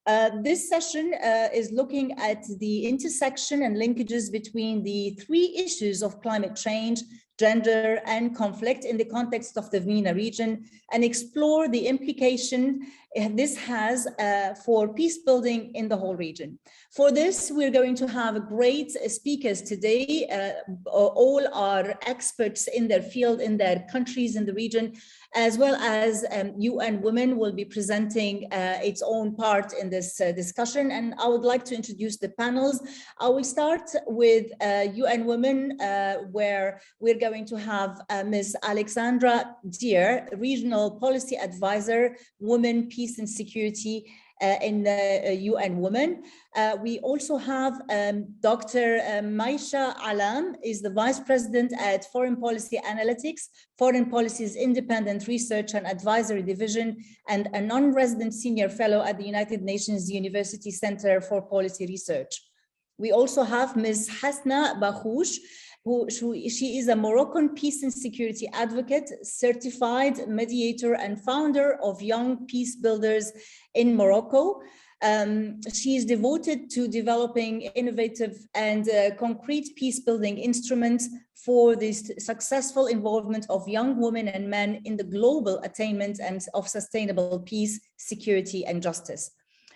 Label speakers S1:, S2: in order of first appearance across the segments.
S1: This session is looking at the intersection and linkages between the three issues of climate change, gender, and conflict in the context of the MENA region, and explore the implication this has for peace building in the whole region. For this, we're going to have great speakers today. All are experts in their field, in their countries in the region, as well as UN Women will be presenting its own part in this discussion. And I would like to introduce the panels. I will start with UN Women, where we're going to have Ms. Alexandra Deer, Regional Policy Advisor, Women, Peace and Security in UN Women. We also have Dr. Maisha Alam, is the Vice President at Foreign Policy Analytics, Foreign Policy's Independent Research and Advisory Division, and a non-resident senior fellow at the United Nations University Center for Policy Research. We also have Ms. Hasna Bakhouch, she is a Moroccan peace and security advocate, certified mediator, and founder of Young Peace Builders in Morocco. She is devoted to developing innovative and concrete peace building instruments for the successful involvement of young women and men in the global attainment and of sustainable peace, security, and justice.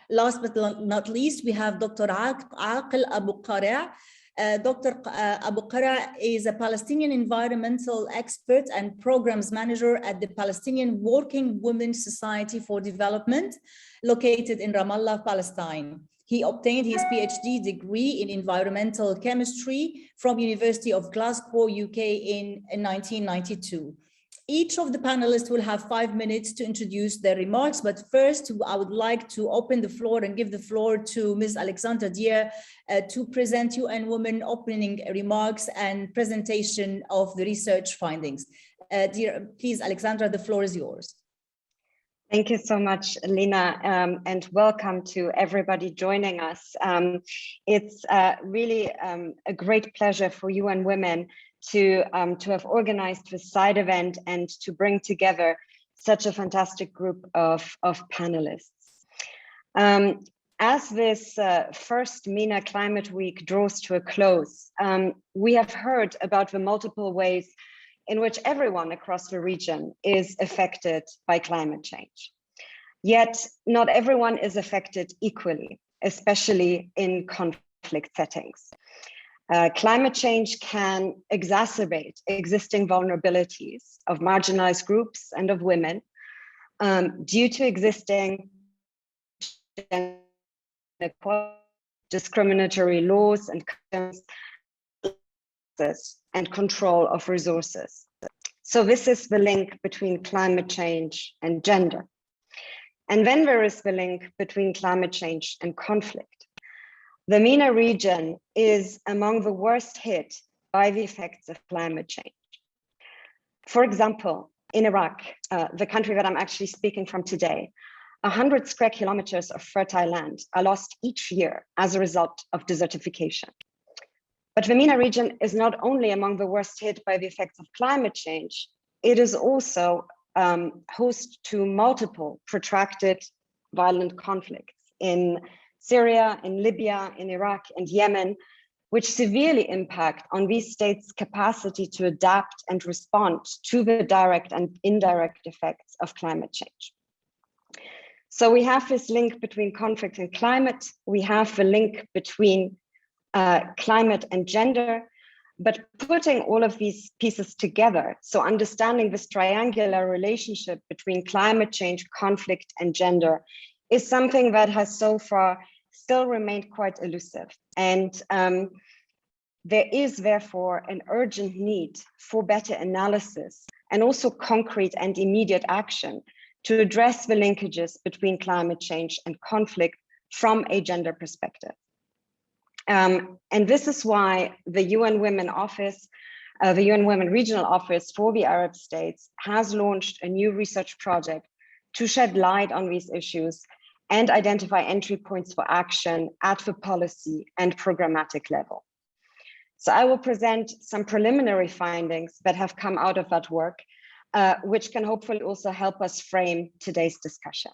S1: Last but not least, we have Dr. Aqil Abu Qara. Dr. Abu Qara is a Palestinian environmental expert and programs manager at the Palestinian Working Women's Society for Development, located in Ramallah, Palestine. He obtained his PhD degree in environmental chemistry from University of Glasgow, UK in 1992. Each of the panelists will have 5 minutes to introduce their remarks, but first I would like to open the floor and give the floor to Ms. Alexandra Deer to present UN Women opening remarks and presentation of the research findings. Dear, please, Alexandra, the floor is yours.
S2: Thank you so much, Lina, and welcome to everybody joining us. It's really a great pleasure for UN Women to have organized this side event and to bring together such a fantastic group of panelists. As this first MENA Climate Week draws to a close, we have heard about the multiple ways in which everyone across the region is affected by climate change. Yet not everyone is affected equally, especially in conflict settings. Climate change can exacerbate existing vulnerabilities of marginalized groups and of women due to existing discriminatory laws and control of resources. So this is the link between climate change and gender. And then there is the link between climate change and conflict. The MENA region is among the worst hit by the effects of climate change. For example, in Iraq, the country that I'm actually speaking from today, 100 square kilometers of fertile land are lost each year as a result of desertification. But the MENA region is not only among the worst hit by the effects of climate change, it is also host to multiple protracted violent conflicts in Syria, in Libya, in Iraq, and Yemen, which severely impact on these states' capacity to adapt and respond to the direct and indirect effects of climate change. So we have this link between conflict and climate. We have the link between climate and gender, but putting all of these pieces together, so understanding this triangular relationship between climate change, conflict, and gender is something that has so far still remained quite elusive. And there is therefore an urgent need for better analysis and also concrete and immediate action to address the linkages between climate change and conflict from a gender perspective. And this is why the UN Women Office, the UN Women Regional Office for the Arab states has launched a new research project to shed light on these issues and identify entry points for action at the policy and programmatic level. So I will present some preliminary findings that have come out of that work, which can hopefully also help us frame today's discussion.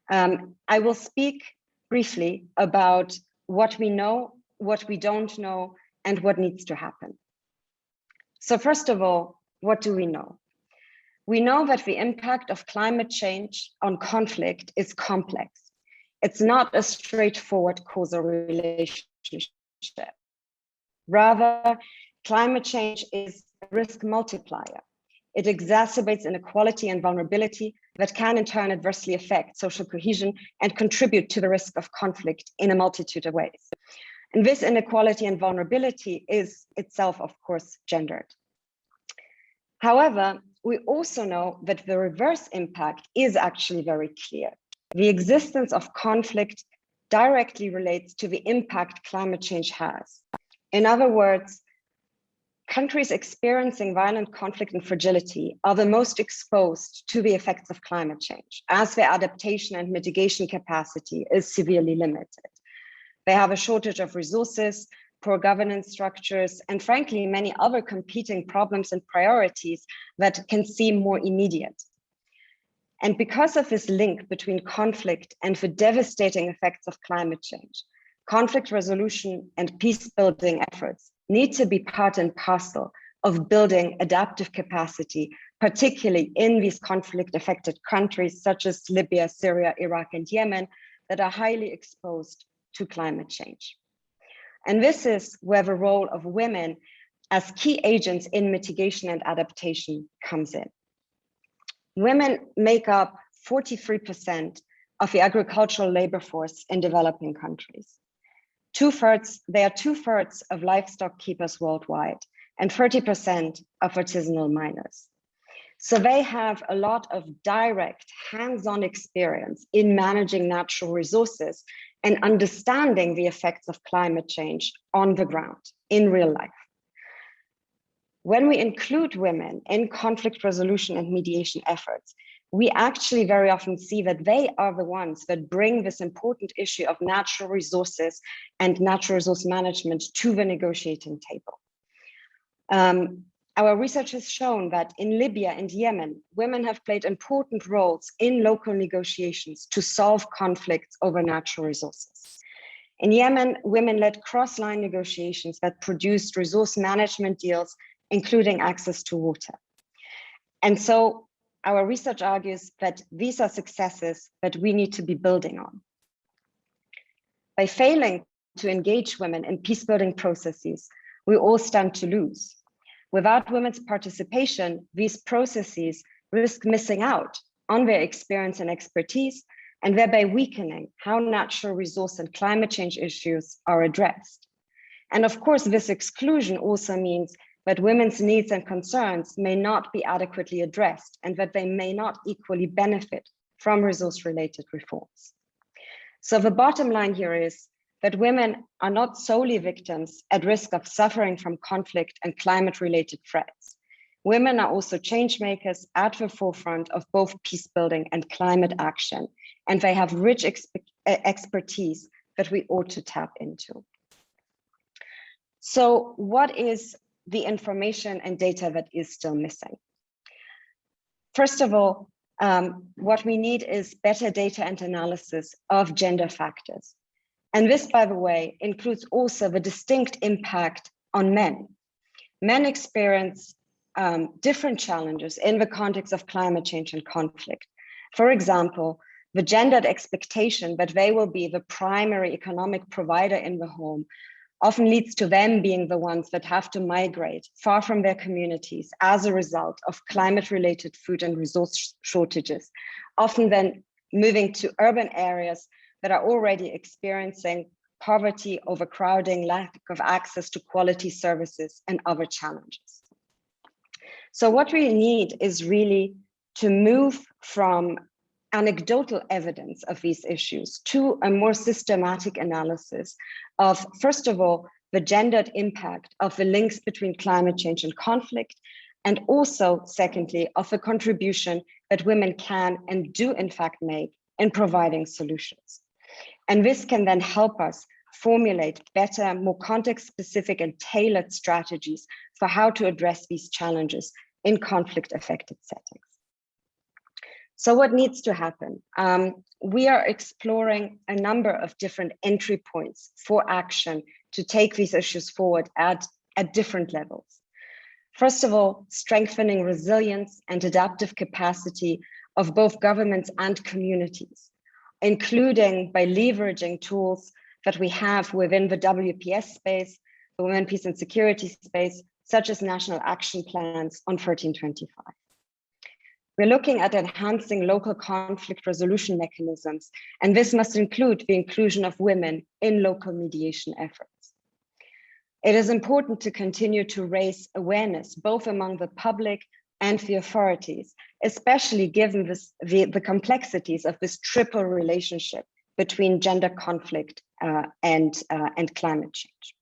S2: I will speak briefly about what we know, what we don't know, and what needs to happen. So first of all, what do we know? We know that the impact of climate change on conflict is complex. It's not a straightforward causal relationship. Rather, climate change is a risk multiplier. It exacerbates inequality and vulnerability that can in turn adversely affect social cohesion and contribute to the risk of conflict in a multitude of ways. And this inequality and vulnerability is itself, of course, gendered. However, we also know that the reverse impact is actually very clear. The existence of conflict directly relates to the impact climate change has. In other words, countries experiencing violent conflict and fragility are the most exposed to the effects of climate change, as their adaptation and mitigation capacity is severely limited. They have a shortage of resources, poor governance structures, and frankly, many other competing problems and priorities that can seem more immediate. And because of this link between conflict and the devastating effects of climate change, conflict resolution and peace-building efforts need to be part and parcel of building adaptive capacity, particularly in these conflict-affected countries such as Libya, Syria, Iraq, and Yemen that are highly exposed to climate change. And this is where the role of women as key agents in mitigation and adaptation comes in. Women make up 43% of the agricultural labor force in developing countries. They are two-thirds of livestock keepers worldwide and 30% of artisanal miners. So they have a lot of direct hands-on experience in managing natural resources and understanding the effects of climate change on the ground in real life. When we include women in conflict resolution and mediation efforts, we actually very often see that they are the ones that bring this important issue of natural resources and natural resource management to the negotiating table. Our research has shown that in Libya and Yemen, women have played important roles in local negotiations to solve conflicts over natural resources. In Yemen, women led cross-line negotiations that produced resource management deals, including access to water. And so our research argues that these are successes that we need to be building on. By failing to engage women in peace-building processes, we all stand to lose. Without women's participation, these processes risk missing out on their experience and expertise, and thereby weakening how natural resource and climate change issues are addressed. And of course, this exclusion also means that women's needs and concerns may not be adequately addressed and that they may not equally benefit from resource-related reforms. So the bottom line here is that women are not solely victims at risk of suffering from conflict and climate-related threats. Women are also change makers at the forefront of both peace building and climate action, and they have rich expertise that we ought to tap into. So what is the information and data that is still missing? First of all, what we need is better data and analysis of gender factors. And this, by the way, includes also the distinct impact on men. Men experience different challenges in the context of climate change and conflict. For example, the gendered expectation that they will be the primary economic provider in the home often leads to them being the ones that have to migrate far from their communities as a result of climate-related food and resource shortages, often then moving to urban areas that are already experiencing poverty, overcrowding, lack of access to quality services, and other challenges. So what we need is really to move from anecdotal evidence of these issues to a more systematic analysis of, first of all, the gendered impact of the links between climate change and conflict, and also, secondly, of the contribution that women can and do in fact make in providing solutions. And this can then help us formulate better, more context-specific and tailored strategies for how to address these challenges in conflict-affected settings. So what needs to happen? We are exploring a number of different entry points for action to take these issues forward at different levels. First of all, strengthening resilience and adaptive capacity of both governments and communities, including by leveraging tools that we have within the WPS space, the Women, Peace and Security space, such as national action plans on 1325. We're looking at enhancing local conflict resolution mechanisms, and this must include the inclusion of women in local mediation efforts. It is important to continue to raise awareness, both among the public and the authorities, especially given the complexities of this triple relationship between gender conflict and climate change.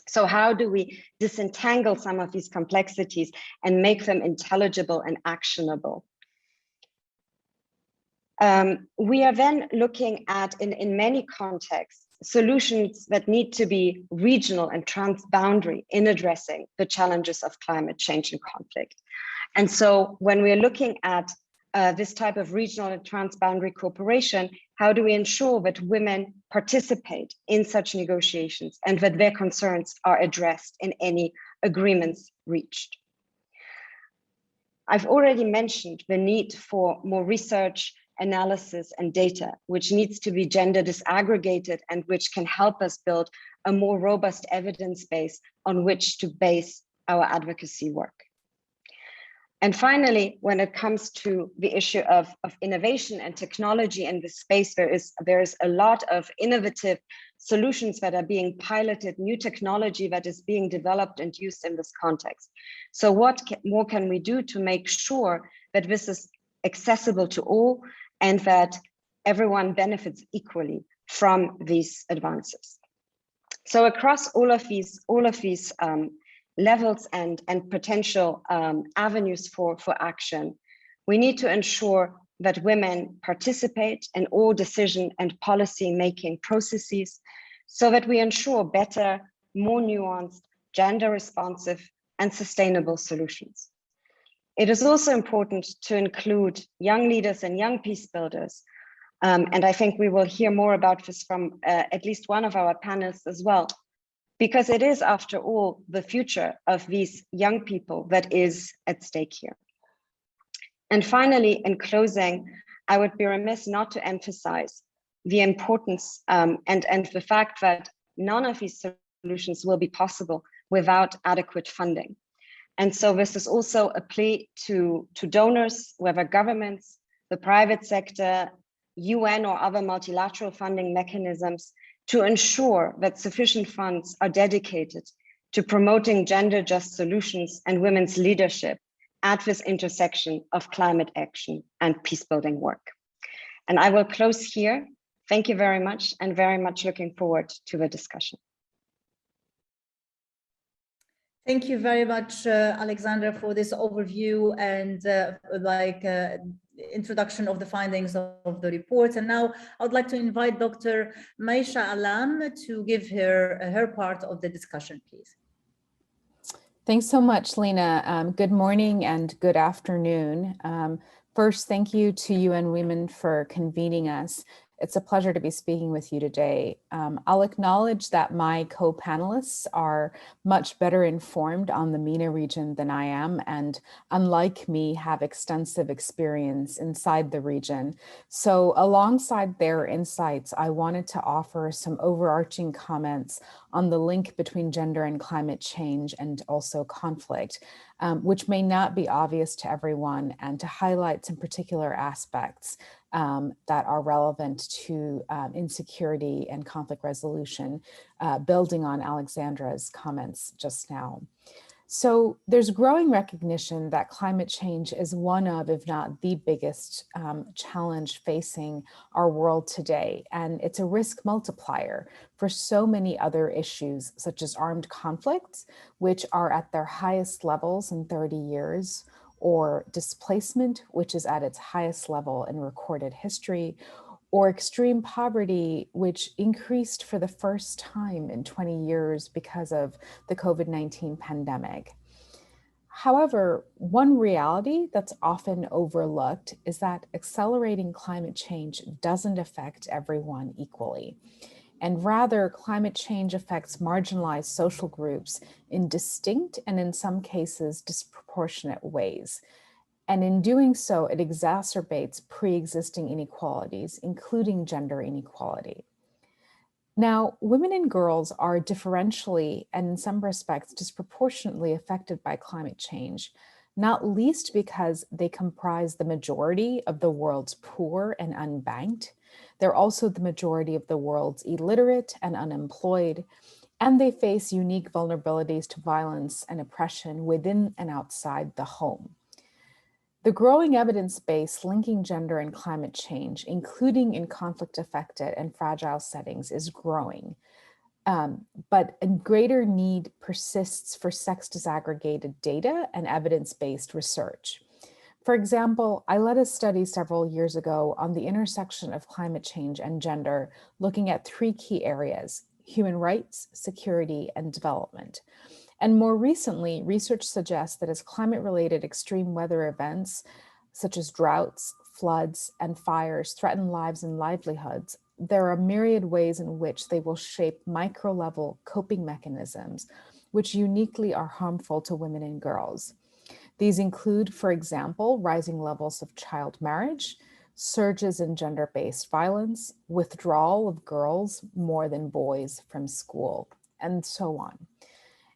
S2: So how do we disentangle some of these complexities and make them intelligible and actionable? We are then looking at, in many contexts, solutions that need to be regional and transboundary in addressing the challenges of climate change and conflict. And so when we're looking at this type of regional and transboundary cooperation, how do we ensure that women participate in such negotiations and that their concerns are addressed in any agreements reached? I've already mentioned the need for more research, analysis, and data, which needs to be gender disaggregated and which can help us build a more robust evidence base on which to base our advocacy work. And finally, when it comes to the issue of innovation and technology in this space, there is a lot of innovative solutions that are being piloted, new technology that is being developed and used in this context. So what more can we do to make sure that this is accessible to all and that everyone benefits equally from these advances? So across all of these levels and potential avenues for action, we need to ensure that women participate in all decision and policy making processes so that we ensure better, more nuanced, gender responsive and sustainable solutions. It is also important to include young leaders and young peace builders. And I think we will hear more about this from at least one of our panelists as well, because it is, after all, the future of these young people that is at stake here. And finally, in closing, I would be remiss not to emphasize the importance and the fact that none of these solutions will be possible without adequate funding. And so this is also a plea to donors, whether governments, the private sector, UN or other multilateral funding mechanisms, to ensure that sufficient funds are dedicated to promoting gender just solutions and women's leadership at this intersection of climate action and peace building work. And I will close here. Thank you very much, and very much looking forward to the discussion.
S1: Thank you very much, Alexandra, for this overview and introduction of the findings of the report. And now I would like to invite Dr. Maisha Alam to give her part of the discussion, please.
S3: Thanks so much, Lena. Good morning and good afternoon. First, thank you to UN Women for convening us. It's a pleasure to be speaking with you today. I'll acknowledge that my co-panelists are much better informed on the MENA region than I am, and unlike me, have extensive experience inside the region. So alongside their insights, I wanted to offer some overarching comments on the link between gender and climate change and also conflict, which may not be obvious to everyone, and to highlight some particular aspects that are relevant to insecurity and conflict resolution, building on Alexandra's comments just now. So there's growing recognition that climate change is one of, if not the biggest challenge facing our world today. And it's a risk multiplier for so many other issues, such as armed conflicts, which are at their highest levels in 30 years, or displacement, which is at its highest level in recorded history, or extreme poverty, which increased for the first time in 20 years because of the COVID-19 pandemic. However, one reality that's often overlooked is that accelerating climate change doesn't affect everyone equally. And rather, climate change affects marginalized social groups in distinct and in some cases disproportionate ways. And in doing so, it exacerbates pre-existing inequalities, including gender inequality. Now, women and girls are differentially and in some respects disproportionately affected by climate change, not least because they comprise the majority of the world's poor and unbanked. They're also the majority of the world's illiterate and unemployed, and they face unique vulnerabilities to violence and oppression within and outside the home. The growing evidence base linking gender and climate change, including in conflict-affected and fragile settings, is growing. But a greater need persists for sex disaggregated data and evidence-based research. For example, I led a study several years ago on the intersection of climate change and gender, looking at three key areas: human rights, security, and development. And more recently, research suggests that as climate-related extreme weather events, such as droughts, floods, and fires threaten lives and livelihoods, there are myriad ways in which they will shape micro-level coping mechanisms, which uniquely are harmful to women and girls. These include, for example, rising levels of child marriage, surges in gender-based violence, withdrawal of girls more than boys from school, and so on.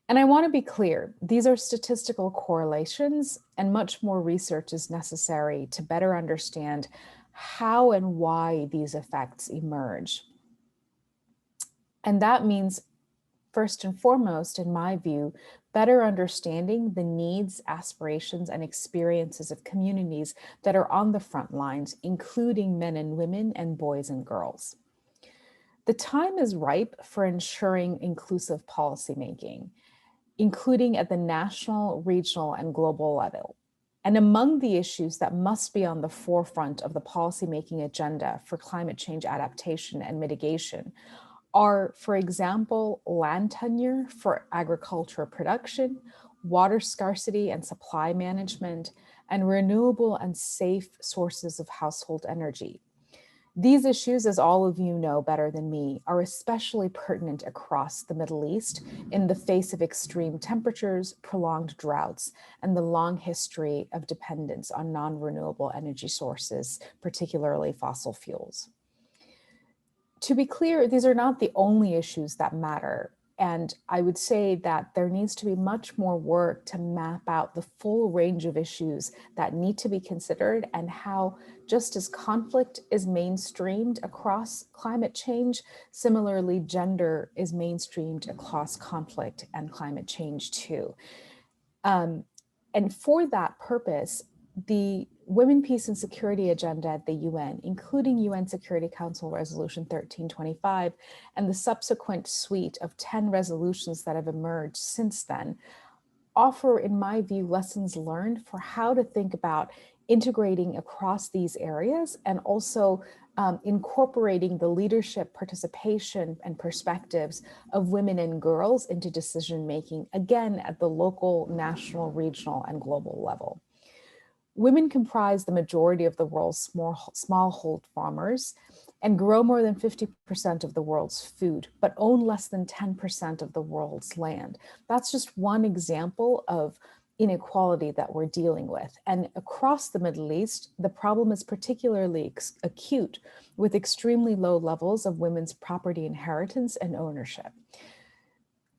S3: And I want to be clear, these are statistical correlations, and much more research is necessary to better understand how and why these effects emerge. And that means, first and foremost, in my view, better understanding the needs, aspirations, and experiences of communities that are on the front lines, including men and women and boys and girls. The time is ripe for ensuring inclusive policymaking, including at the national, regional, and global level. And among the issues that must be on the forefront of the policymaking agenda for climate change adaptation and mitigation are, for example, land tenure for agricultural production, water scarcity and supply management, and renewable and safe sources of household energy. These issues, as all of you know better than me, are especially pertinent across the Middle East in the face of extreme temperatures, prolonged droughts, and the long history of dependence on non-renewable energy sources, particularly fossil fuels. To be clear, these are not the only issues that matter. And I would say that there needs to be much more work to map out the full range of issues that need to be considered, and how, just as conflict is mainstreamed across climate change, similarly, gender is mainstreamed across conflict and climate change too. And for that purpose, the Women, Peace and Security agenda at the UN, including UN Security Council Resolution 1325 and the subsequent suite of 10 resolutions that have emerged since then, offer, in my view, lessons learned for how to think about integrating across these areas, and also incorporating the leadership, participation, and perspectives of women and girls into decision-making, again, at the local, national, regional, and global level. Women comprise the majority of the world's smallhold farmers and grow more than 50% of the world's food, but own less than 10% of the world's land. That's just one example of inequality that we're dealing with. And across the Middle East, the problem is particularly acute, with extremely low levels of women's property inheritance and ownership.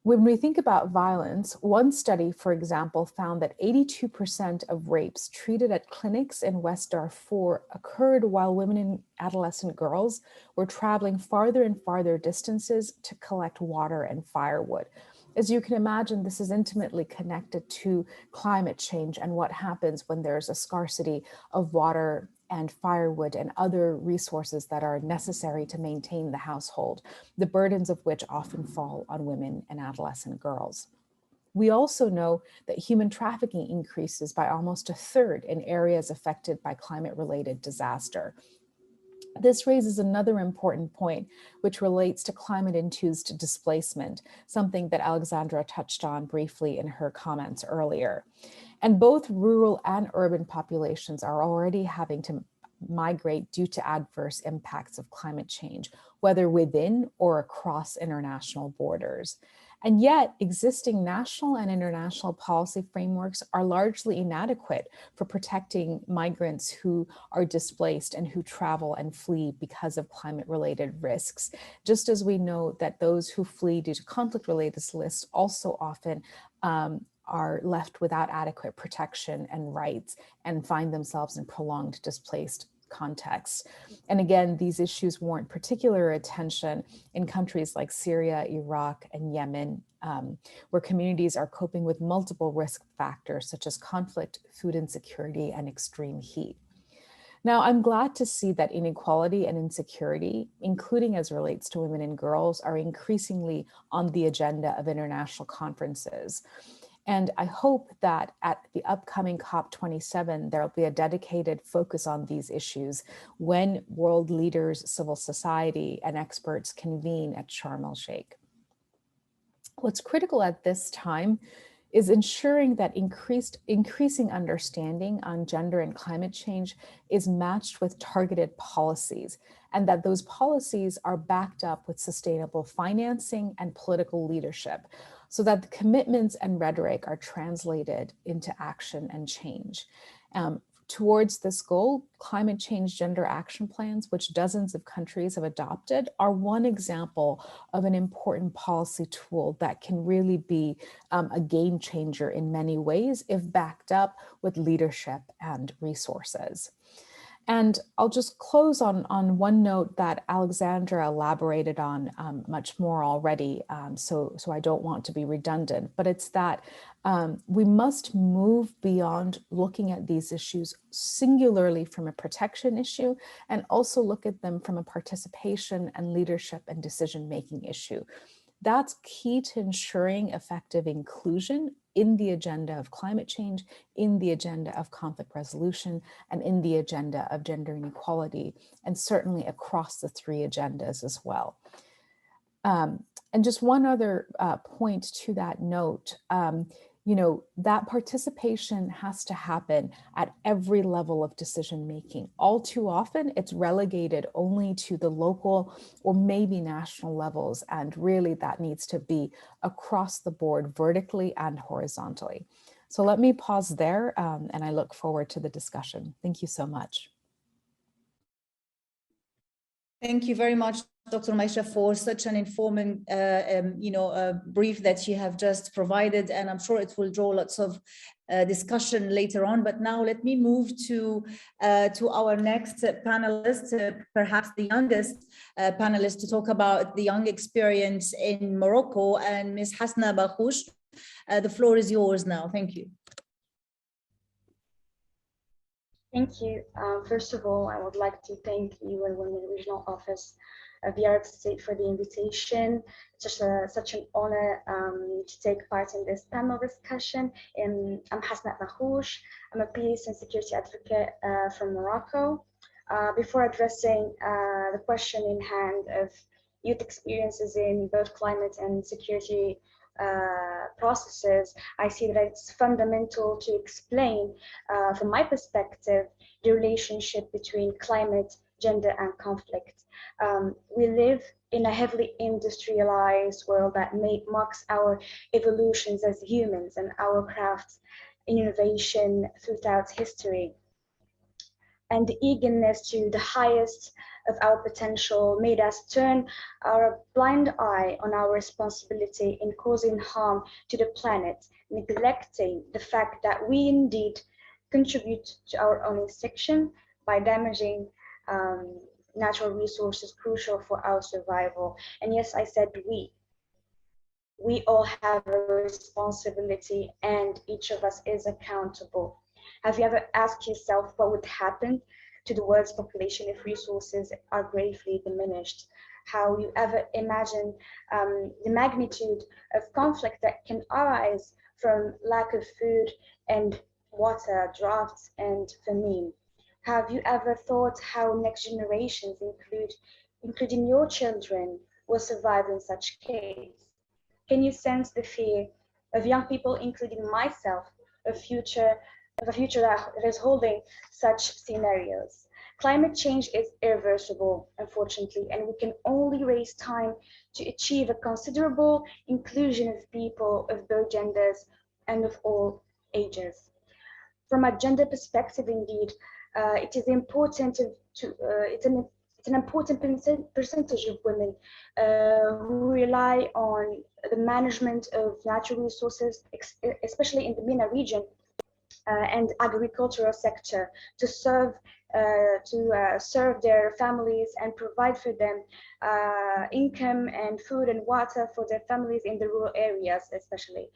S3: When we think about violence, one study, for example, found that 82% of rapes treated at clinics in West Darfur occurred while women and adolescent girls were traveling farther and farther distances to collect water and firewood. As you can imagine, this is intimately connected to climate change and what happens when there's a scarcity of water and firewood and other resources that are necessary to maintain the household, the burdens of which often fall on women and adolescent girls. We also know that human trafficking increases by almost a third in areas affected by climate-related disaster. This raises another important point, which relates to climate-induced displacement, something that Alexandra touched on briefly in her comments earlier. And both rural and urban populations are already having to migrate due to adverse impacts of climate change, whether within or across international borders. And yet, existing national and international policy frameworks are largely inadequate for protecting migrants who are displaced and who travel and flee because of climate-related risks. Just as we know that those who flee due to conflict-related risks also often are left without adequate protection and rights and find themselves in prolonged displaced contexts. And again, these issues warrant particular attention in countries like Syria, Iraq, and Yemen, where communities are coping with multiple risk factors such as conflict, food insecurity, and extreme heat. Now, I'm glad to see that inequality and insecurity, including as relates to women and girls, are increasingly on the agenda of international conferences. And I hope that at the upcoming COP27, there will be a dedicated focus on these issues when world leaders, civil society, and experts convene at Sharm el-Sheikh. What's critical at this time is ensuring that increasing understanding on gender and climate change is matched with targeted policies, and that those policies are backed up with sustainable financing and political leadership, so that the commitments and rhetoric are translated into action and change. Towards this goal, climate change gender action plans, which dozens of countries have adopted, are one example of an important policy tool that can really be a game changer in many ways if backed up with leadership and resources. And I'll just close on one note that Alexandra elaborated on much more already, so I don't want to be redundant, but it's that we must move beyond looking at these issues singularly from a protection issue and also look at them from a participation and leadership and decision-making issue. That's key to ensuring effective inclusion in the agenda of climate change, in the agenda of conflict resolution, and in the agenda of gender inequality, and certainly across the three agendas as well. And just one other point to that note, you know, that participation has to happen at every level of decision making. All too often, it's relegated only to the local or maybe national levels, and really that needs to be across the board, vertically and horizontally. So let me pause there, and I look forward to the discussion. Thank you so much.
S1: Thank you very much, Dr. Maisha, for such an informing, brief that you have just provided, and I'm sure it will draw lots of discussion later on. But now let me move to our next panelist, perhaps the youngest panelist, to talk about the young experience in Morocco, and Ms. Hasna Bakhouch. The floor is yours now. Thank you.
S4: Thank you. First of all, I would like to thank you and Women Regional Office of the Arab State for the invitation. It's such an honor to take part in this panel discussion. I'm Hasna Bakhouch. I'm a peace and security advocate from Morocco. Before addressing the question in hand of youth experiences in both climate and security processes, I see that it's fundamental to explain, from my perspective, the relationship between climate, gender, and conflict. We live in a heavily industrialized world that marks our evolutions as humans and our crafts in innovation throughout history. And the eagerness to the highest of our potential made us turn our blind eye on our responsibility in causing harm to the planet, neglecting the fact that we indeed contribute to our own extinction by damaging natural resources crucial for our survival. And yes, I said we. We all have a responsibility, and each of us is accountable. Have you ever asked yourself what would happen to the world's population if resources are gravely diminished? How you ever imagine the magnitude of conflict that can arise from lack of food and water, droughts, and famine? Have you ever thought how next generations, including your children, will survive in such case? Can you sense the fear of young people, including myself, of a future that is holding such scenarios. Climate change is irreversible, unfortunately, and we can only raise time to achieve a considerable inclusion of people of both genders and of all ages. From a gender perspective, indeed, it is important it's an important percentage of women who rely on the management of natural resources, especially in the MENA region and agricultural sector, to serve their families and provide for them income and food and water for their families in the rural areas, especially.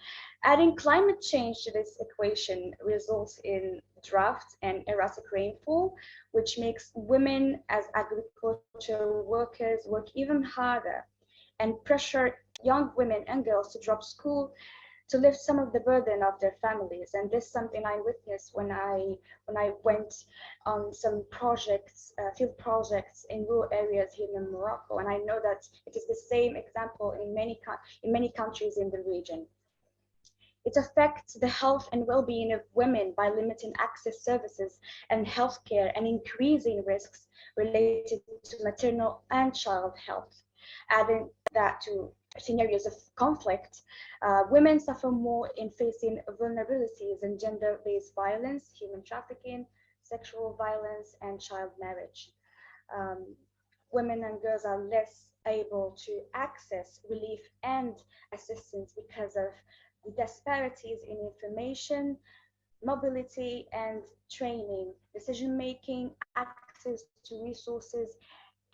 S4: Adding climate change to this equation results in drought and erratic rainfall, which makes women as agricultural workers work even harder and pressure young women and girls to drop school to lift some of the burden of their families. And this is something I witnessed when I went on some projects, field projects in rural areas here in Morocco. And I know that it is the same example in many countries in the region. It affects the health and well-being of women by limiting access services and healthcare and increasing risks related to maternal and child health. Adding that to scenarios of conflict, women suffer more in facing vulnerabilities in gender-based violence, human trafficking, sexual violence, and child marriage. Women and girls are less able to access relief and assistance because of the disparities in information, mobility, and training, decision-making, access to resources,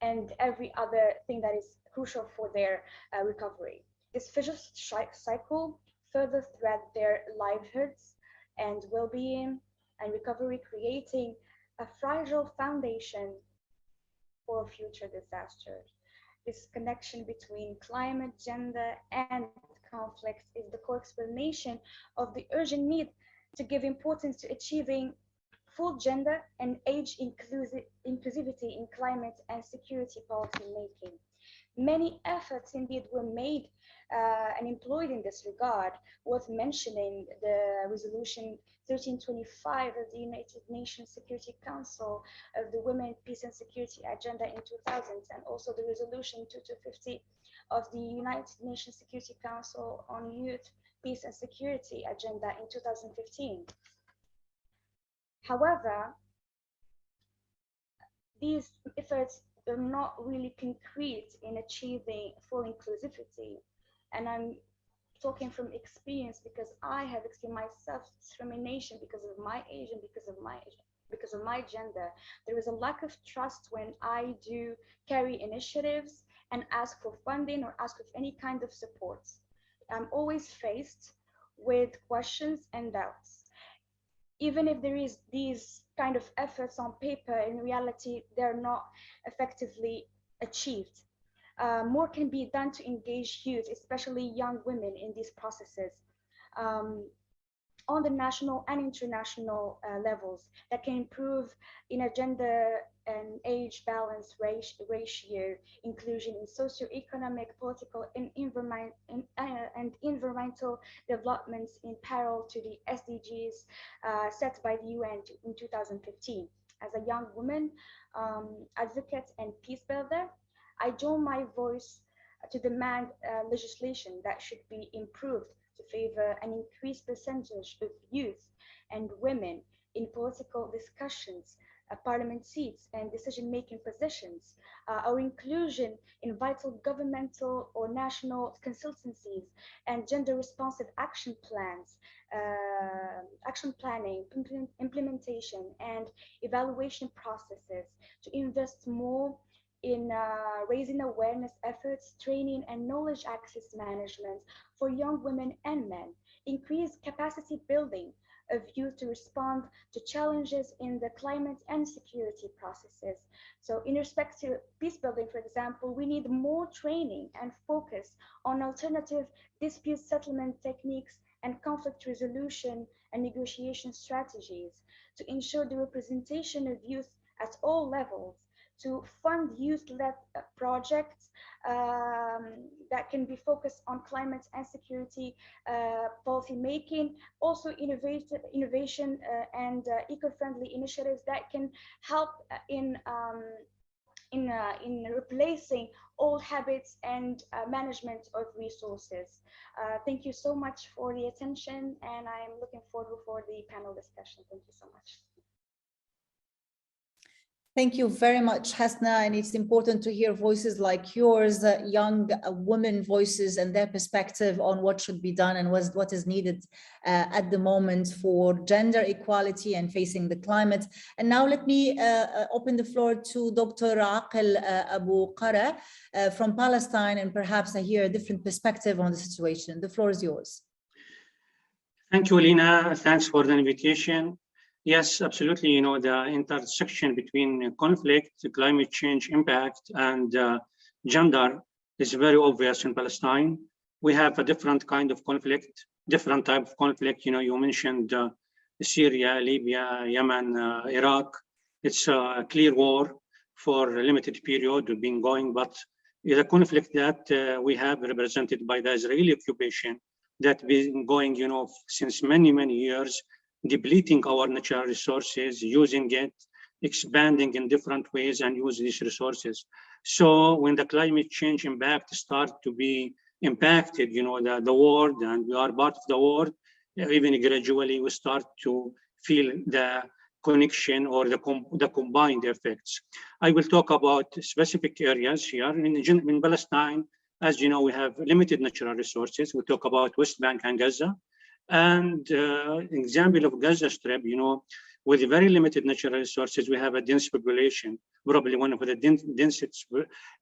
S4: and every other thing that is crucial for their recovery. This vicious cycle further threats their livelihoods and well-being and recovery, creating a fragile foundation for future disasters. This connection between climate, gender, and conflict is the core explanation of the urgent need to give importance to achieving full gender and age inclusivity in climate and security policy making. Many efforts indeed were made and employed in this regard, worth mentioning the resolution 1325 of the United Nations Security Council of the Women, Peace and Security Agenda in 2000, and also the resolution 2250 of the United Nations Security Council on Youth, Peace and Security Agenda in 2015. However, these efforts are not really concrete in achieving full inclusivity. And I'm talking from experience because I have experienced myself discrimination because of my age and because of my gender. There is a lack of trust when I do carry initiatives and ask for funding or ask for any kind of support. I'm always faced with questions and doubts. Even if there is these kind of efforts on paper, in reality, they're not effectively achieved. More can be done to engage youth, especially young women, in these processes on the national and international levels that can improve in a gender and age balance ratio, inclusion in socioeconomic, political, and environmental developments in parallel to the SDGs set by the UN in 2015. As a young woman, advocate, and peace builder, I join my voice to demand legislation that should be improved to favor an increased percentage of youth and women in political discussions, parliament seats, and decision-making positions, our inclusion in vital governmental or national consultancies and gender-responsive action plans, action planning, implementation, and evaluation processes, to invest more in raising awareness efforts, training, and knowledge access management for young women and men, increase capacity building of youth to respond to challenges in the climate and security processes. So in respect to peace building, for example, we need more training and focus on alternative dispute settlement techniques and conflict resolution and negotiation strategies to ensure the representation of youth at all levels, to fund youth-led projects that can be focused on climate and security policy making, also innovation and eco-friendly initiatives that can help in replacing old habits and management of resources. Thank you so much for the attention, and I am looking forward for the panel discussion. Thank you so much.
S1: Thank you very much, Hasna, and it's important to hear voices like yours, young women voices and their perspective on what should be done and what is needed at the moment for gender equality and facing the climate. And now let me open the floor to Dr. Aqil Abu Qara from Palestine, and perhaps I hear a different perspective on the situation. The floor is yours.
S5: Thank you, Lina. Thanks for the invitation. Yes, absolutely. You know, the intersection between conflict, climate change impact, and gender is very obvious in Palestine. We have a different kind of conflict, different type of conflict. You know, you mentioned Syria, Libya, Yemen, Iraq. It's a clear war for a limited period been going, but it's a conflict that we have represented by the Israeli occupation that been going, you know, since many, many years, depleting our natural resources, using it, expanding in different ways and use these resources. So when the climate change impact start to be impacted, you know, the world, and we are part of the world, even gradually we start to feel the connection or the combined effects. I will talk about specific areas here. In Palestine, as you know, we have limited natural resources. We talk about West Bank and Gaza. And example of Gaza Strip, you know, with very limited natural resources, we have a dense population, probably one of the densest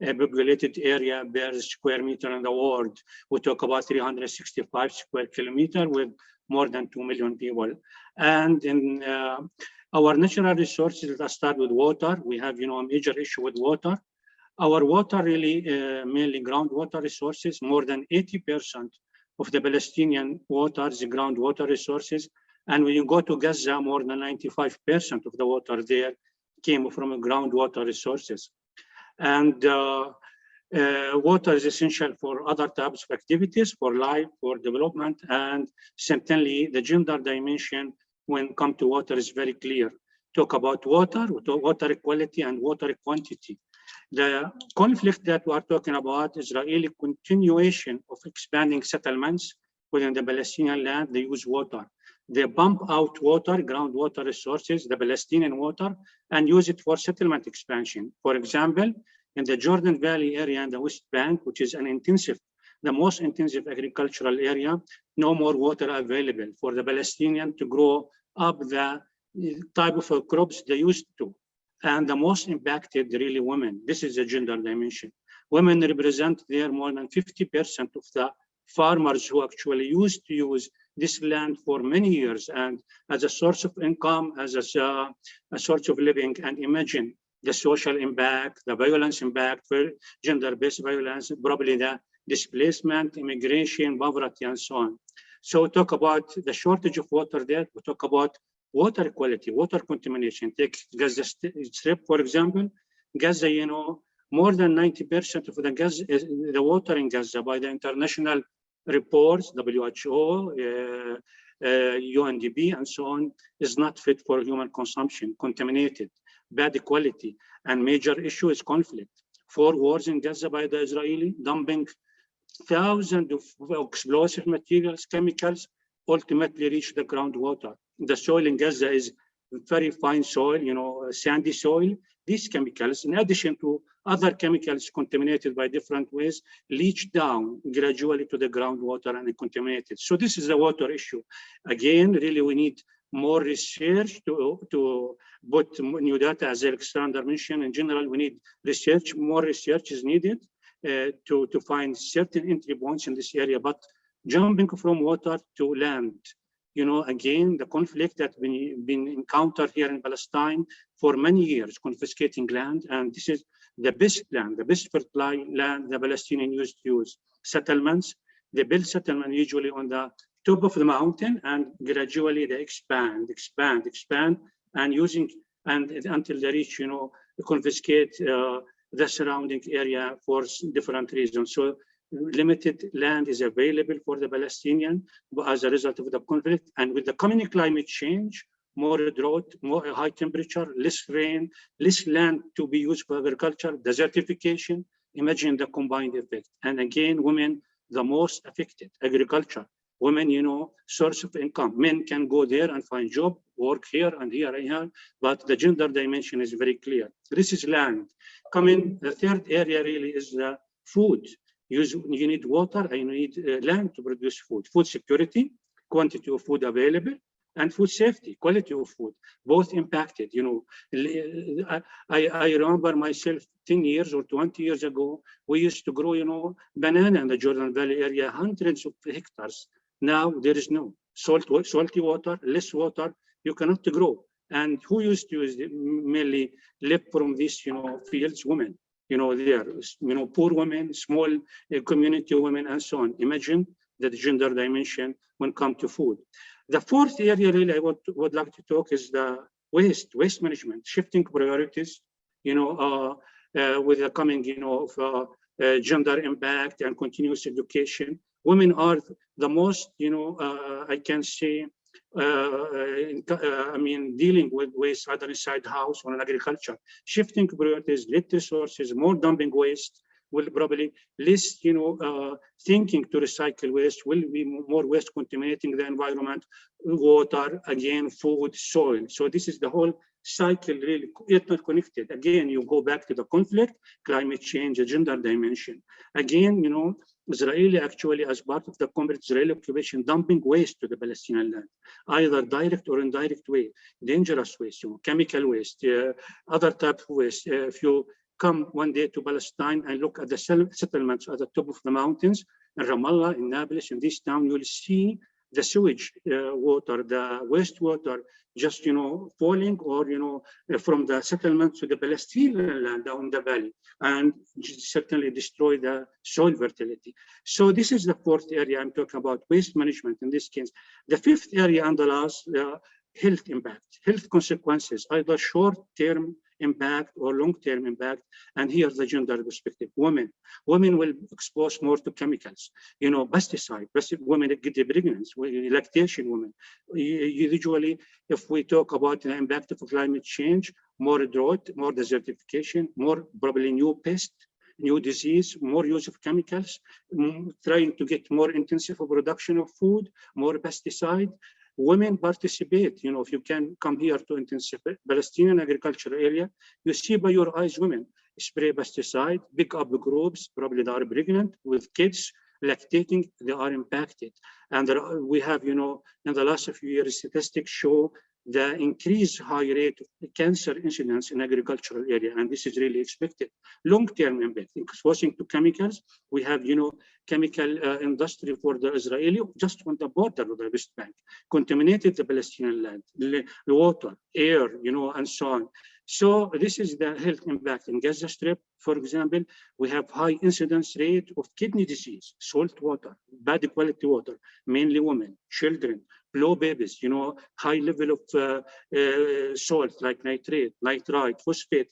S5: populated area per square meter in the world. We talk about 365 square kilometer with more than 2 million people. And in our natural resources, let's start with water. We have, you know, a major issue with water. Our water really, mainly groundwater resources, more than 80% of the Palestinian water is groundwater resources. And when you go to Gaza, more than 95% of the water there came from groundwater resources. And water is essential for other types of activities, for life, for development, and certainly the gender dimension when it comes to water is very clear. Talk about water, we talk water equality and water quantity. The conflict that we are talking about is Israeli continuation of expanding settlements within the Palestinian land. They use water. They pump out water, groundwater resources, the Palestinian water, and use it for settlement expansion. For example, in the Jordan Valley area in the West Bank, which is the most intensive agricultural area, no more water available for the Palestinian to grow up the type of crops they used to. And the most impacted really women. This is a gender dimension. Women represent there more than 50% of the farmers who actually used to use this land for many years and as a source of income, as a source of living. And imagine the social impact, the violence impact, gender-based violence, probably the displacement, immigration, poverty, and so on. So we talk about the shortage of water there. We talk about water quality, water contamination. Take Gaza Strip, for example. Gaza, you know, more than 90% of the water in Gaza by the international reports, WHO, UNDP, and so on, is not fit for human consumption, contaminated, bad quality, and major issue is conflict. 4 wars in Gaza by the Israeli, dumping thousands of explosive materials, chemicals, ultimately reach the groundwater. The soil in Gaza is very fine soil, you know, sandy soil. These chemicals, in addition to other chemicals contaminated by different ways, leach down gradually to the groundwater and contaminated. So this is a water issue. Again, really we need more research to put new data, as Alexander mentioned. In general, we need research, more research is needed to find certain entry points in this area. But jumping from water to land, you know, again, the conflict that's been encountered here in Palestine for many years, confiscating land. And this is the best land, the best fertile land the Palestinians used to use. Settlements, they build settlement usually on the top of the mountain, and gradually they expand, and using, and until they reach, you know, confiscate the surrounding area for different reasons. So limited land is available for the Palestinian as a result of the conflict. And with the coming climate change, more drought, more high temperature, less rain, less land to be used for agriculture, desertification, imagine the combined effect. And again, women, the most affected, agriculture. Women, source of income. Men can go there and find job, work here and here and here, but the gender dimension is very clear. This is land. The third area really is the food. You need water and you need land to produce food. Food security, quantity of food available, and food safety, quality of food, both impacted. I remember myself 10 years or 20 years ago, we used to grow, banana in the Jordan Valley area, hundreds of hectares. Now there is no salty water, less water, you cannot grow. And who used to mainly live from these, fields? Women. Poor women, small community women, and so on. Imagine the gender dimension when it comes to food. The fourth area really I would like to talk is the waste management, shifting priorities, with the coming, of gender impact and continuous education. Women are the most, I can say, dealing with waste either inside house or in agriculture. Shifting priorities, less resources, more dumping waste will probably less, thinking to recycle waste, will be more waste contaminating the environment, water, again, food, soil. So this is the whole cycle really interconnected. Again, you go back to the conflict, climate change, the gender dimension. Again, Israeli actually, as part of the complete Israeli occupation, dumping waste to the Palestinian land, either direct or indirect way, dangerous waste, chemical waste, other type of waste. If you come one day to Palestine and look at the settlements at the top of the mountains, in Ramallah, in Nablus, in this town, you'll see the sewage water, the wastewater, just falling or from the settlement to the Palestinian land down the valley, and certainly destroy the soil fertility. So this is the fourth area I'm talking about, waste management in this case. The fifth area and the last, health impact, health consequences, either short-term impact or long-term impact. And here's the gender perspective. Women will expose more to chemicals, pesticide, women get pregnant, lactation women. Usually, if we talk about the impact of climate change, more drought, more desertification, more probably new pest, new disease, more use of chemicals, trying to get more intensive production of food, more pesticide. Women participate, if you can come here to intensive Palestinian agriculture area, you see by your eyes women spray pesticide, pick up groups, probably they are pregnant with kids, lactating, they are impacted. And we have, in the last few years, statistics show the increased high rate of cancer incidence in agricultural area, and this is really expected. Long-term impact, exposing to chemicals. We have, chemical industry for the Israeli, just on the border of the West Bank, contaminated the Palestinian land, the water, air, and so on. So this is the health impact in Gaza Strip. For example, we have high incidence rate of kidney disease, salt water, bad quality water, mainly women, children, low babies, high level of salt like nitrate, nitrite, phosphate,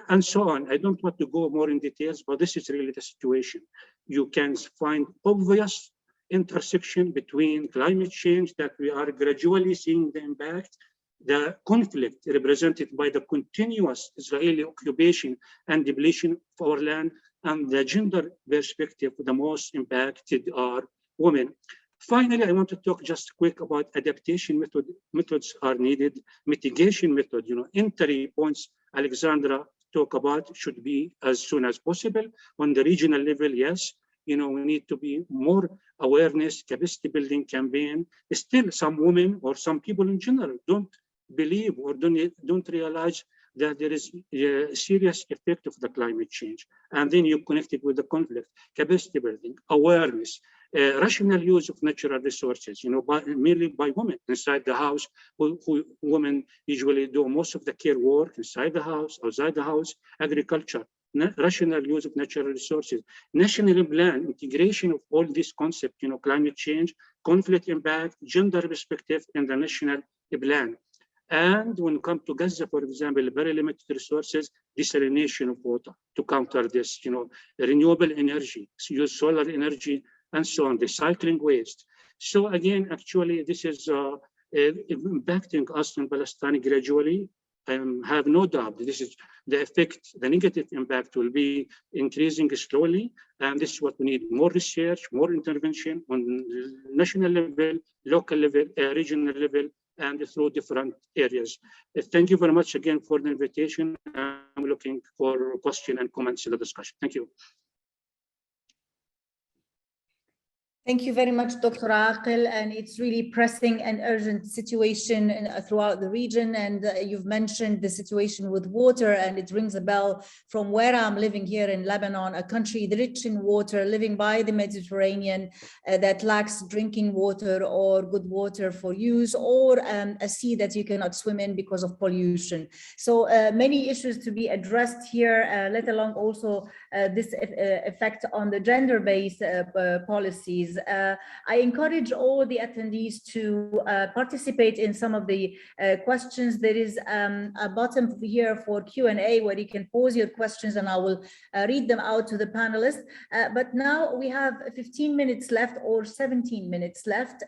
S5: and so on. I don't want to go more in details, but this is really the situation. You can find obvious intersection between climate change that we are gradually seeing the impact, the conflict represented by the continuous Israeli occupation and depletion of our land, and the gender perspective, the most impacted are women. Finally, I want to talk just quick about adaptation methods are needed, mitigation method, entry points Alexandra talk about should be as soon as possible. On the regional level, yes, we need to be more awareness, capacity building campaign. Still, some women or some people in general don't believe or don't realize that there is a serious effect of the climate change. And then you connect it with the conflict, capacity building, awareness, rational use of natural resources, merely by women inside the house, who women usually do most of the care work inside the house, outside the house, agriculture, rational use of natural resources, national plan, integration of all these concepts, climate change, conflict impact, gender perspective in the national plan. And when it comes to Gaza, for example, very limited resources, desalination of water to counter this, renewable energy, use solar energy, and so on, recycling waste. So again, actually, this is impacting us in Palestine gradually. I have no doubt this is the effect, the negative impact will be increasing slowly. And this is what we need: more research, more intervention on national level, local level, regional level, and through different areas. Thank you very much again for the invitation. I'm looking for questions and comments in the discussion. Thank you.
S1: Thank you very much, Dr. Aqil, and it's really pressing and urgent situation throughout the region. And you've mentioned the situation with water, and it rings a bell from where I'm living here in Lebanon, a country rich in water, living by the Mediterranean, that lacks drinking water or good water for use, or a sea that you cannot swim in because of pollution. So many issues to be addressed here, let alone also this effect on the gender-based policies. I encourage all the attendees to participate in some of the questions. There is a button here for Q&A where you can pose your questions, and I will read them out to the panelists. But now we have 15 minutes left, or 17 minutes left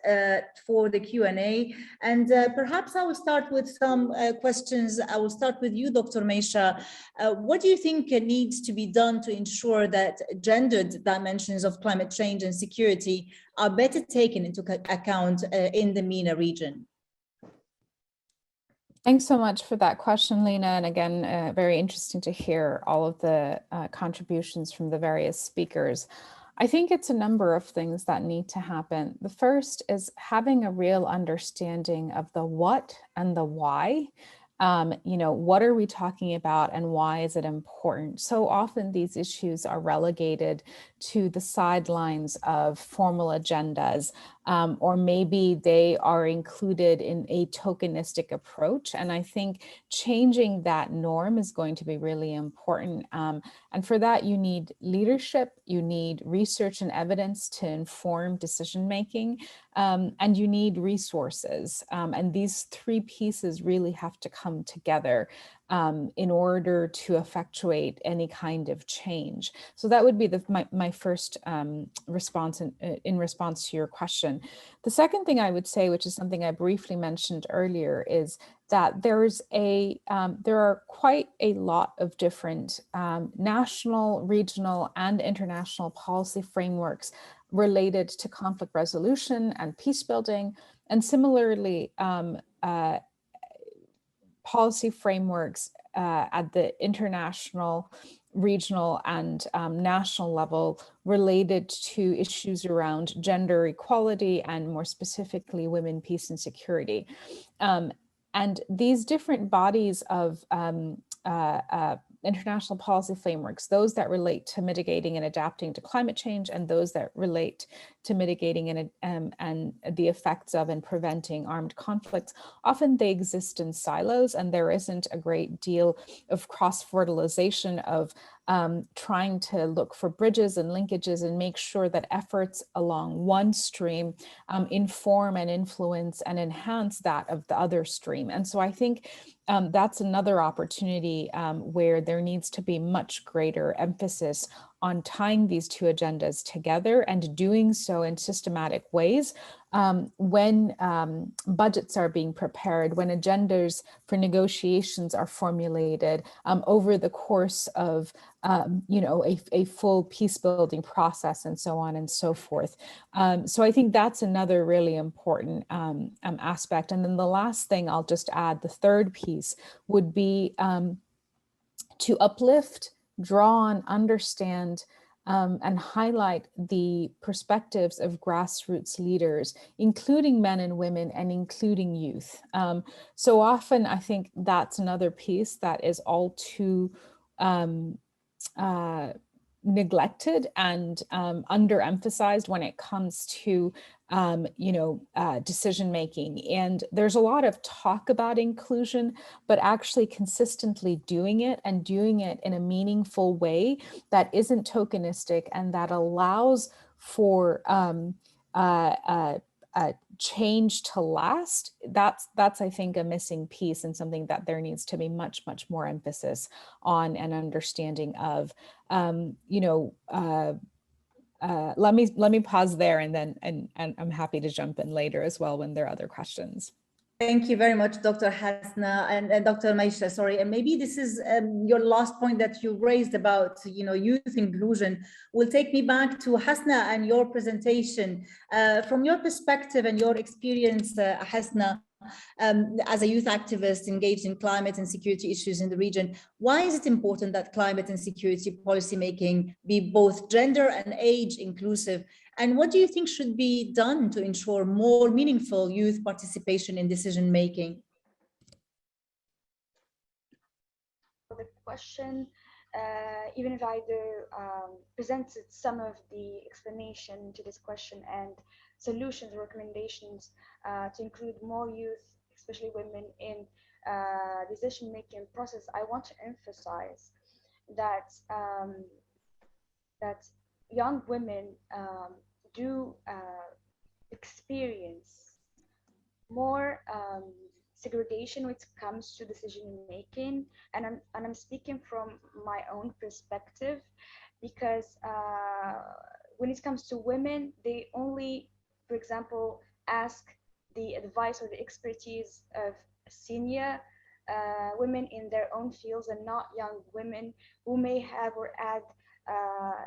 S1: for the Q&A. And perhaps I will start with some questions. I will start with you, Dr. Meisha. What do you think needs to be done to ensure that gendered dimensions of climate change and security are better taken into account in the MENA region?
S3: Thanks so much for that question, Lena. And again, very interesting to hear all of the contributions from the various speakers. I think it's a number of things that need to happen. The first is having a real understanding of the what and the why. What are we talking about and why is it important? So often these issues are relegated to the sidelines of formal agendas, or maybe they are included in a tokenistic approach. And I think changing that norm is going to be really important. And for that, you need leadership, you need research and evidence to inform decision-making, and you need resources. And these three pieces really have to come together in order to effectuate any kind of change. So that would be my first response in response to your question. The second thing I would say, which is something I briefly mentioned earlier, is that there are quite a lot of different national, regional, and international policy frameworks related to conflict resolution and peace building, and similarly policy frameworks at the international, regional, and national level related to issues around gender equality and more specifically women, peace, and security. And these different bodies of international policy frameworks, those that relate to mitigating and adapting to climate change, and those that relate to mitigating and the effects of and preventing armed conflicts, often they exist in silos, and there isn't a great deal of cross-fertilization of trying to look for bridges and linkages and make sure that efforts along one stream inform and influence and enhance that of the other stream. And so I think that's another opportunity where there needs to be much greater emphasis on tying these two agendas together and doing so in systematic ways when budgets are being prepared, when agendas for negotiations are formulated over the course of a full peace building process, and so on and so forth. So I think that's another really important aspect. And then the last thing I'll just add, the third piece would be to uplift, draw on, understand, and highlight the perspectives of grassroots leaders, including men and women and including youth. So often I think that's another piece that is all too neglected and underemphasized when it comes to decision making. And there's a lot of talk about inclusion, but actually consistently doing it and doing it in a meaningful way that isn't tokenistic and that allows for change to last, that's I think a missing piece, and something that there needs to be much more emphasis on and understanding of. Let me pause there, and then and I'm happy to jump in later as well when there are other questions.
S1: Thank you very much, Dr. Hasna and Dr. Maisha, sorry. And maybe this is your last point that you raised about, youth inclusion will take me back to Hasna and your presentation. From your perspective and your experience, Hasna, as a youth activist engaged in climate and security issues in the region, why is it important that climate and security policymaking be both gender and age inclusive? And what do you think should be done to ensure more meaningful youth participation in decision making?
S4: The question, even if I presented some of the explanation to this question and solutions, recommendations to include more youth, especially women, in decision-making process, I want to emphasize that that young women do experience more segregation when it comes to decision making, and I'm speaking from my own perspective, because when it comes to women, they only, for example, ask the advice or the expertise of senior women in their own fields, and not young women who may have or add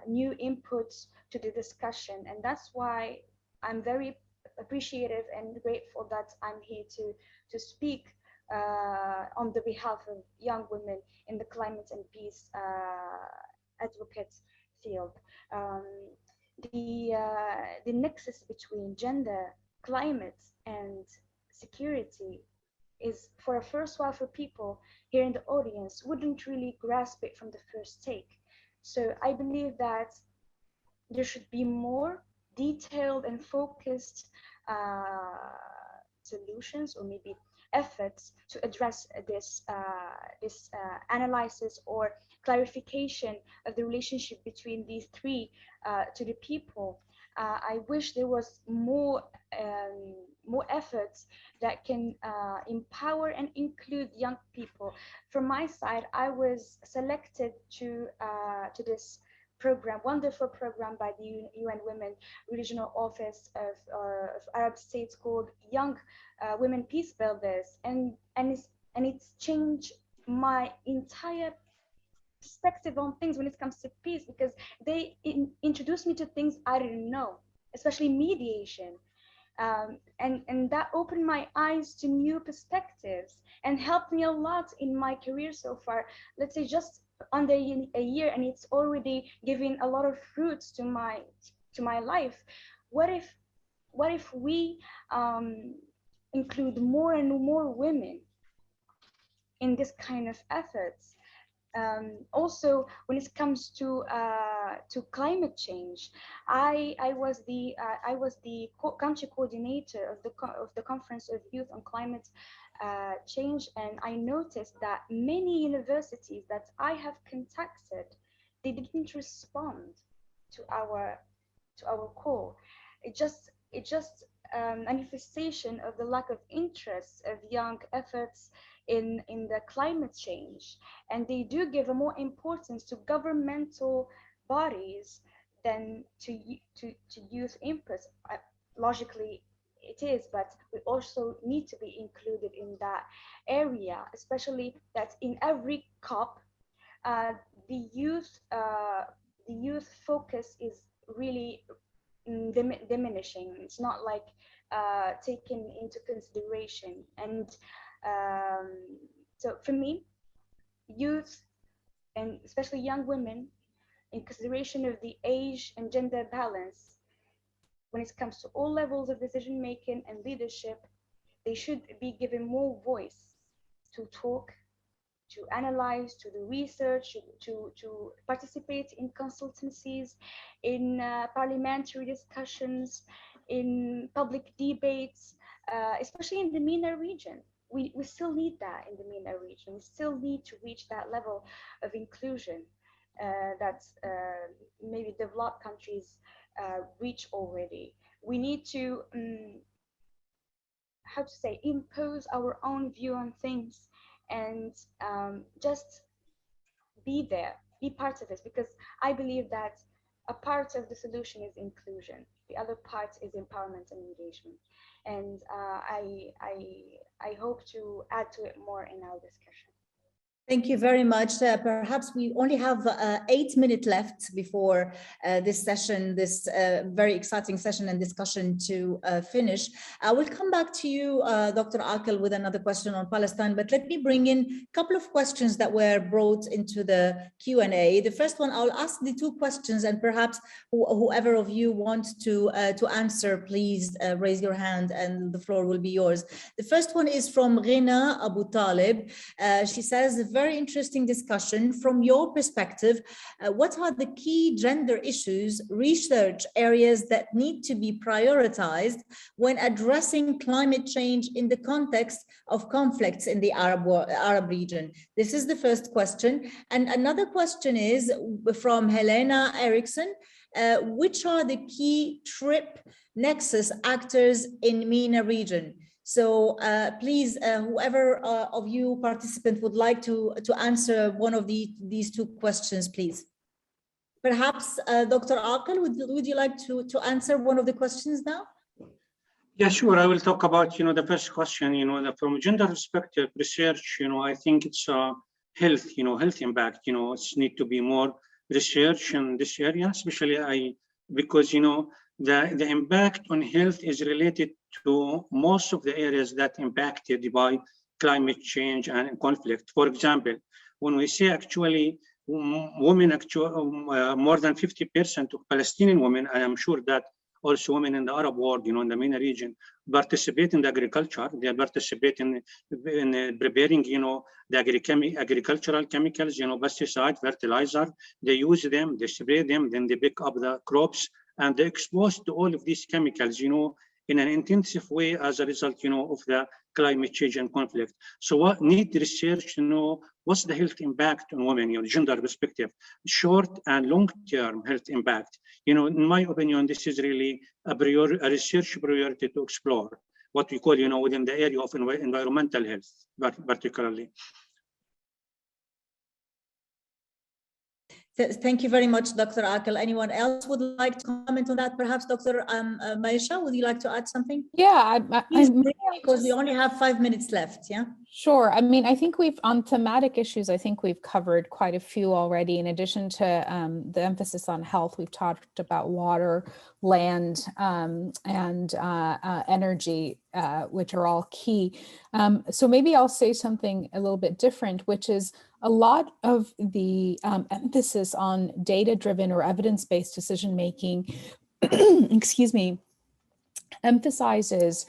S4: new inputs to the discussion. And that's why I'm very appreciative and grateful that I'm here to speak on the behalf of young women in the climate and peace advocate field. The nexus between gender, climate, and security is, for a first while, for people here in the audience wouldn't really grasp it from the first take. So I believe that there should be more detailed and focused solutions, or maybe efforts, to address this analysis or clarification of the relationship between these three to the people. I wish there was more efforts that can empower and include young people. From my side, I was selected to this program, wonderful program by the UN Women Regional Office of Arab States, called Young Women Peace Builders, and it's changed my entire perspective on things when it comes to peace, because they introduced me to things I didn't know, especially mediation. And that opened my eyes to new perspectives and helped me a lot in my career so far. Let's say just under a year, and it's already giving a lot of fruits to my life. What if we include more and more women in this kind of efforts? Also, when it comes to climate change, I was the country coordinator of the Conference of Youth on Climate Change, and I noticed that many universities that I have contacted, they didn't respond to our call. It just manifestation of the lack of interest of young efforts in the climate change, and they do give a more importance to governmental bodies than to youth input. Logically it is, but we also need to be included in that area, especially that in every COP the youth focus is really diminishing. It's not like taken into consideration. And so for me, youth, and especially young women, in consideration of the age and gender balance, when it comes to all levels of decision making and leadership, they should be given more voice to talk, to analyze, to do research, to participate in consultancies, in parliamentary discussions, in public debates, especially in the MENA region. We still need that in the MENA region. We still need to reach that level of inclusion that maybe developed countries reach already. We need to how to say, impose our own view on things, and just be there, be part of it, because I believe that a part of the solution is inclusion. The other part is empowerment and engagement. And I hope to add to it more in our discussion.
S1: Thank you very much. Perhaps we only have 8 minutes left before this session, this very exciting session and discussion to finish. I will come back to you, Dr. Aqil, with another question on Palestine, but let me bring in a couple of questions that were brought into the Q&A. The first one, I'll ask the two questions, and perhaps whoever of you wants to answer, please raise your hand and the floor will be yours. The first one is from Rina Abu Talib. She says, very interesting discussion. From your perspective, what are the key gender issues, research areas that need to be prioritized when addressing climate change in the context of conflicts in the Arab region? This is the first question. And another question is from Helena Erickson. Which are the key TRIP nexus actors in MENA region? So please, whoever of you participants would like to answer one of these two questions, please. Perhaps Dr. Aqil, would you like to answer one of the questions now?
S5: Yeah, sure. I will talk about, the first question, from a gender perspective, research, I think it's health, health impact, it's need to be more research in this area, especially because, the impact on health is related to most of the areas that impacted by climate change and conflict. For example, when we say actually women, more than 50% of Palestinian women, I am sure that also women in the Arab world, in the MENA region, participate in the agriculture. They participate in preparing, the agricultural chemicals, pesticide, fertilizer. They use them, they spray them, then they pick up the crops, and they're exposed to all of these chemicals, in an intensive way as a result, of the climate change and conflict. So what need research to know what's the health impact on women, gender perspective, short and long-term health impact. In my opinion, this is really a research priority to explore what we call, within the area of environmental health, particularly.
S1: Thank you very much, Dr. Aqil. Anyone else would like to comment on that? Perhaps Dr. Maisha, would you like to add something?
S3: Yeah,
S1: because we only have 5 minutes left, yeah?
S3: Sure. I mean, I think on thematic issues, I think we've covered quite a few already. In addition to the emphasis on health, we've talked about water, land, and energy, which are all key. So maybe I'll say something a little bit different, which is a lot of the emphasis on data-driven or evidence-based decision-making, excuse me, emphasizes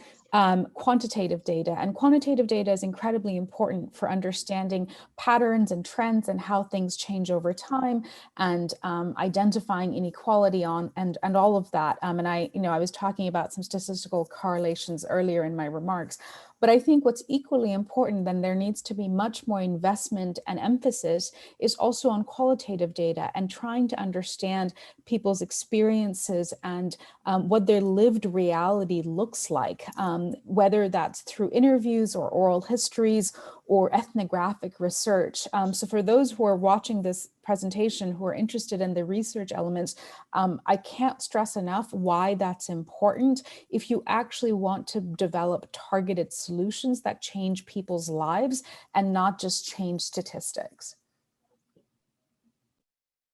S3: quantitative data, and quantitative data is incredibly important for understanding patterns and trends and how things change over time, and identifying inequality and all of that. And I was talking about some statistical correlations earlier in my remarks. But I think what's equally important, then there needs to be much more investment and emphasis, is also on qualitative data and trying to understand people's experiences and what their lived reality looks like, whether that's through interviews or oral histories or ethnographic research. So for those who are watching this presentation who are interested in the research elements, I can't stress enough why that's important if you actually want to develop targeted solutions that change people's lives and not just change statistics.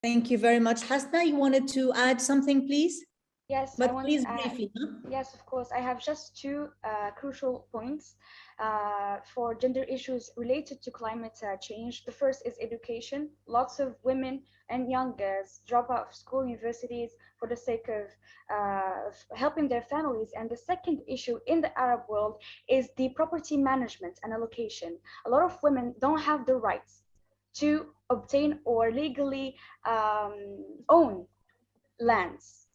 S1: Thank you very much. Hasna, you wanted to add something, please?
S4: Yes,
S1: but please briefly.
S4: Yes, of course. I have just two crucial points for gender issues related to climate change. The first is education. Lots of women and young girls drop out of school, universities for the sake of helping their families. And the second issue in the Arab world is the property management and allocation. A lot of women don't have the rights to obtain or legally own lands,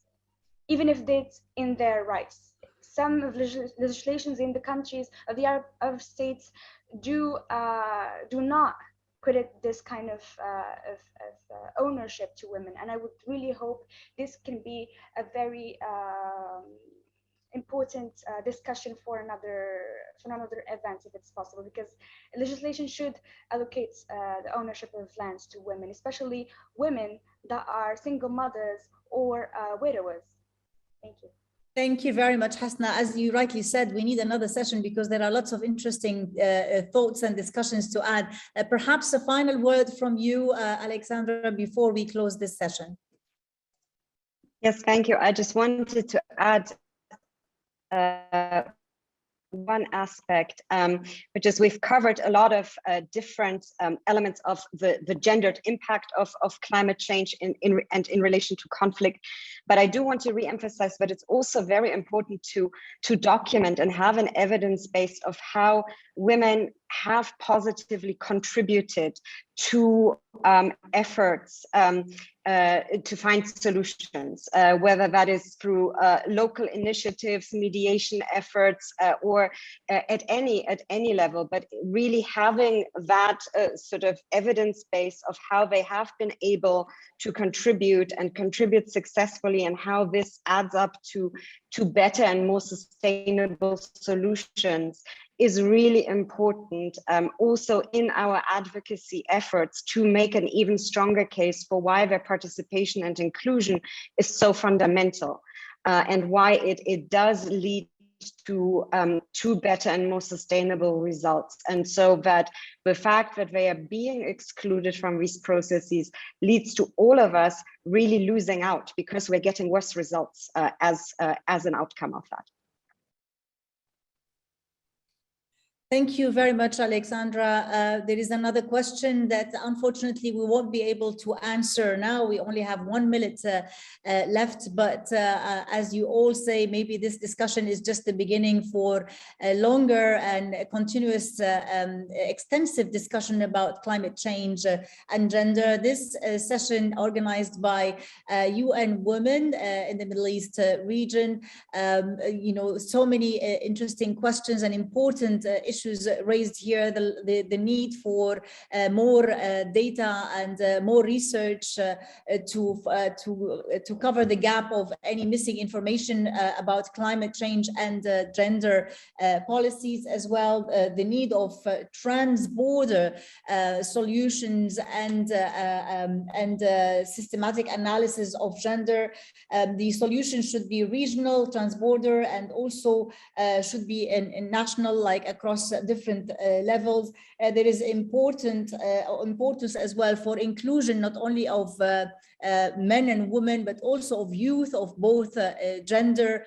S4: even if it's in their rights. Some of legislations in the countries of the Arab states do not credit this kind of ownership to women, and I would really hope this can be a very important discussion for another event if it's possible, because legislation should allocate the ownership of lands to women, especially women that are single mothers or widowers. Thank you.
S1: Thank you very much, Hasna. As you rightly said, we need another session because there are lots of interesting thoughts and discussions to add. Perhaps a final word from you, Alexandra, before we close this session.
S2: Yes, thank you. I just wanted to add one aspect, which is we've covered a lot of different elements of the gendered impact of climate change in relation to conflict. But I do want to re-emphasize that it's also very important to document and have an evidence base of how women have positively contributed to efforts to find solutions, whether that is through local initiatives, mediation efforts, or at any level, but really having that sort of evidence base of how they have been able to contribute and contribute successfully, and how this adds up to better and more sustainable solutions is really important, also in our advocacy efforts to make an even stronger case for why their participation and inclusion is so fundamental, and why it does lead to better and more sustainable results. And so that the fact that they are being excluded from these processes leads to all of us really losing out, because we're getting worse results as an outcome of that.
S1: Thank you very much, Alexandra. There is another question that unfortunately we won't be able to answer now. We only have 1 minute left, but as you all say, maybe this discussion is just the beginning for a longer and continuous extensive discussion about climate change and gender. This session organized by UN Women in the Middle East region, so many interesting questions and important issues raised here, the need for more data and more research to cover the gap of any missing information about climate change and gender policies as well, the need of trans-border solutions and systematic analysis of gender. The solution should be regional, trans-border, and also should be in national, like across different levels. There is importance as well for inclusion, not only of men and women, but also of youth of both gender,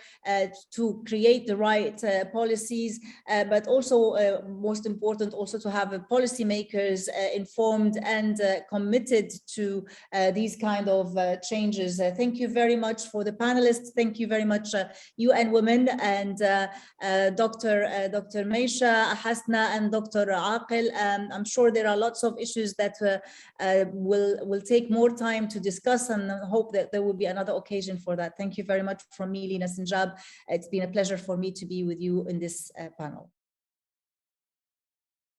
S1: to create the right policies, but also most important, also to have policymakers informed and committed to these kind of changes. Thank you very much for the panelists. Thank you very much, UN Women and Dr. Meisha, Hasna, and Dr. Aqil. I'm sure there are lots of issues that will take more time to discuss, and hope that there will be another occasion for that. Thank you very much from me, Lina Sinjab. It's been a pleasure for me to be with you in this panel.